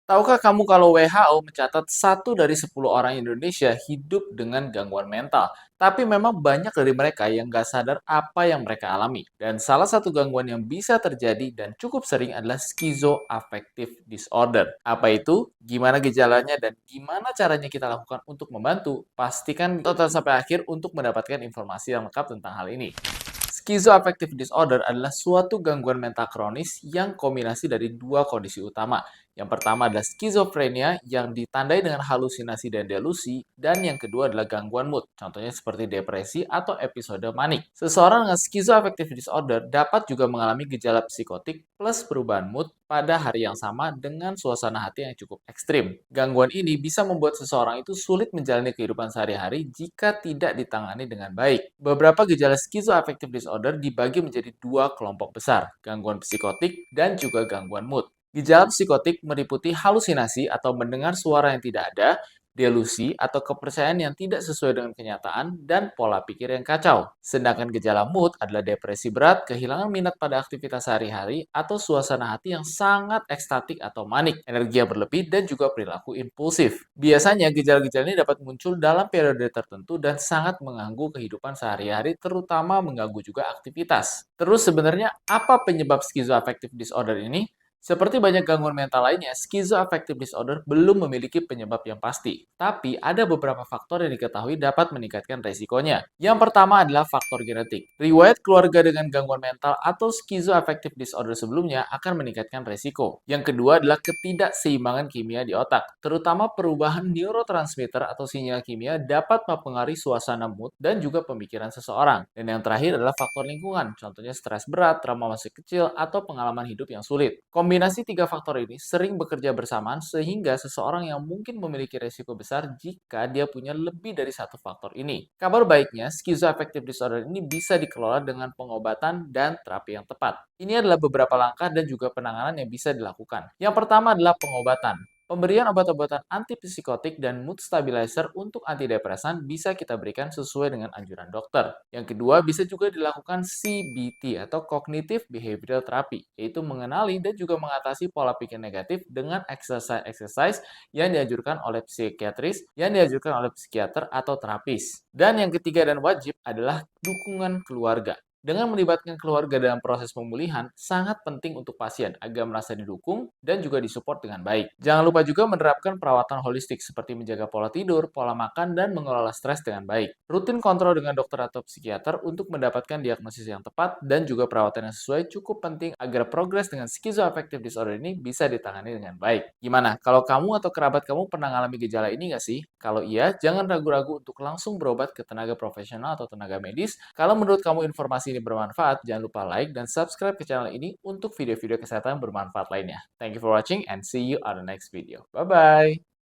Tahukah kamu kalau WHO mencatat 1 dari 10 orang Indonesia hidup dengan gangguan mental? Tapi memang banyak dari mereka yang nggak sadar apa yang mereka alami. Dan salah satu gangguan yang bisa terjadi dan cukup sering adalah schizoaffective disorder. Apa itu? Gimana gejalanya dan gimana caranya kita lakukan untuk membantu? Pastikan tonton sampai akhir untuk mendapatkan informasi yang lengkap tentang hal ini. Schizoaffective disorder adalah suatu gangguan mental kronis yang kombinasi dari dua kondisi utama. Yang pertama adalah skizofrenia yang ditandai dengan halusinasi dan delusi, dan yang kedua adalah gangguan mood, contohnya seperti depresi atau episode manik. Seseorang dengan schizoaffective disorder dapat juga mengalami gejala psikotik plus perubahan mood pada hari yang sama dengan suasana hati yang cukup ekstrim. Gangguan ini bisa membuat seseorang itu sulit menjalani kehidupan sehari-hari jika tidak ditangani dengan baik. Beberapa gejala schizoaffective disorder dibagi menjadi dua kelompok besar, gangguan psikotik dan juga gangguan mood. Gejala psikotik meliputi halusinasi atau mendengar suara yang tidak ada, delusi atau kepercayaan yang tidak sesuai dengan kenyataan, dan pola pikir yang kacau. Sedangkan gejala mood adalah depresi berat, kehilangan minat pada aktivitas sehari-hari, atau suasana hati yang sangat ekstatik atau manik, energi yang berlebih, dan juga perilaku impulsif. Biasanya gejala-gejala ini dapat muncul dalam periode tertentu dan sangat mengganggu kehidupan sehari-hari, terutama mengganggu juga aktivitas. Terus sebenarnya apa penyebab schizoaffective disorder ini? Seperti banyak gangguan mental lainnya, schizoaffective disorder belum memiliki penyebab yang pasti. Tapi ada beberapa faktor yang diketahui dapat meningkatkan resikonya. Yang pertama adalah faktor genetik. Riwayat keluarga dengan gangguan mental atau schizoaffective disorder sebelumnya akan meningkatkan resiko. Yang kedua adalah ketidakseimbangan kimia di otak. Terutama perubahan neurotransmitter atau sinyal kimia dapat mempengaruhi suasana mood dan juga pemikiran seseorang. Dan yang terakhir adalah faktor lingkungan, contohnya stres berat, trauma masa kecil, atau pengalaman hidup yang sulit. Kombinasi tiga faktor ini sering bekerja bersamaan sehingga seseorang yang mungkin memiliki resiko besar jika dia punya lebih dari satu faktor ini. Kabar baiknya, schizoaffective disorder ini bisa dikelola dengan pengobatan dan terapi yang tepat. Ini adalah beberapa langkah dan juga penanganan yang bisa dilakukan. Yang pertama adalah pengobatan. Pemberian obat-obatan antipsikotik dan mood stabilizer untuk antidepresan bisa kita berikan sesuai dengan anjuran dokter. Yang kedua, bisa juga dilakukan CBT atau Cognitive Behavioral Therapy, yaitu mengenali dan juga mengatasi pola pikir negatif dengan exercise-exercise yang dianjurkan oleh psikiatris, yang dianjurkan oleh psikiater atau terapis. Dan yang ketiga dan wajib adalah dukungan keluarga. Dengan melibatkan keluarga dalam proses pemulihan, sangat penting untuk pasien agar merasa didukung dan juga disupport dengan baik. Jangan lupa juga menerapkan perawatan holistik seperti menjaga pola tidur, pola makan, dan mengelola stres dengan baik. Rutin kontrol dengan dokter atau psikiater untuk mendapatkan diagnosis yang tepat dan juga perawatan yang sesuai cukup penting agar progres dengan schizoaffective disorder ini bisa ditangani dengan baik. Gimana? Kalau kamu atau kerabat kamu pernah mengalami gejala ini nggak sih? Kalau iya, jangan ragu-ragu untuk langsung berobat ke tenaga profesional atau tenaga medis. Kalau menurut kamu informasi ini bermanfaat, jangan lupa like dan subscribe ke channel ini untuk video-video kesehatan bermanfaat lainnya. Thank you for watching and see you on the next video. Bye-bye!